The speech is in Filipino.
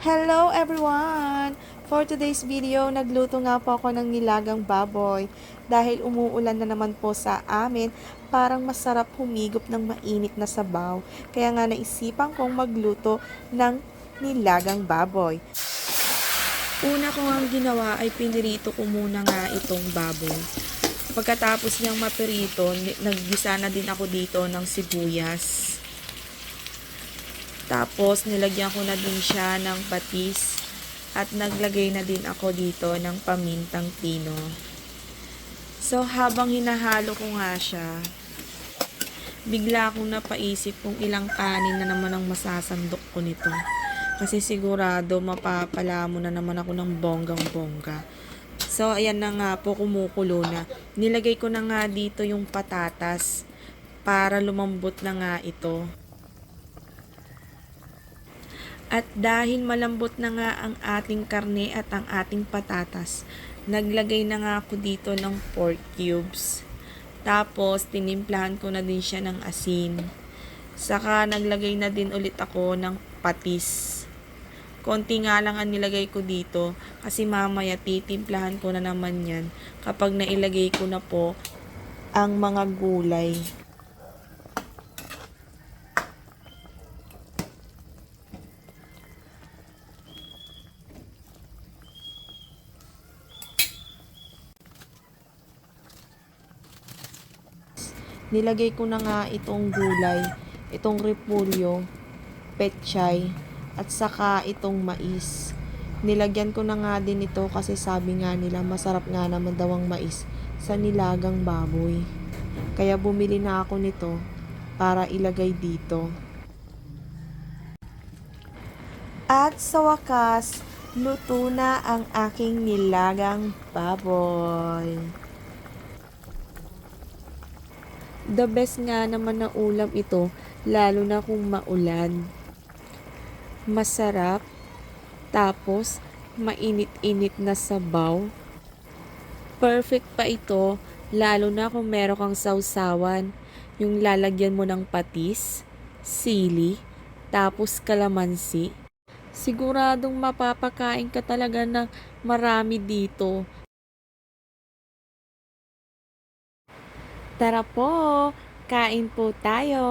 Hello everyone! For today's video, nagluto nga po ako ng nilagang baboy. Dahil umuulan na naman po sa amin, parang masarap humigop ng mainit na sabaw. Kaya nga naisipan kong magluto ng nilagang baboy. Una ko ang ginawa ay pinirito ko muna nga itong baboy. Pagkatapos niyang mapirito, naggisa na din ako dito ng sibuyas. Tapos, nilagyan ko na din siya ng patis at naglagay na din ako dito ng pamintang pino. So, habang hinahalo ko nga siya, bigla akong napaisip kung ilang kanin na naman ang masasandok ko nito. Kasi sigurado mapapala mo na naman ako ng bonggang-bongga. So, ayan na nga po, kumukulo na. Nilagay ko na nga dito yung patatas para lumambot na nga ito. At dahil malambot na nga ang ating karne at ang ating patatas, naglagay na nga ako dito ng pork cubes. Tapos, tinimplahan ko na din siya ng asin. Saka, naglagay na din ulit ako ng patis. Konti nga lang ang nilagay ko dito kasi mamaya titimplahan ko na naman yan kapag nailagay ko na po ang mga gulay. Nilagay ko na nga itong gulay, itong repolyo, pechay, at saka itong mais. Nilagyan ko na nga din ito kasi sabi nga nila masarap nga naman daw ang mais sa nilagang baboy. Kaya bumili na ako nito para ilagay dito. At sa wakas, luto na ang aking nilagang baboy. The best nga naman na ulam ito, lalo na kung maulan. Masarap, tapos mainit-init na sabaw. Perfect pa ito, lalo na kung meron kang sausawan, yung lalagyan mo ng patis, sili, tapos kalamansi. Siguradong mapapakain ka talaga ng marami dito. Tara po, kain po tayo!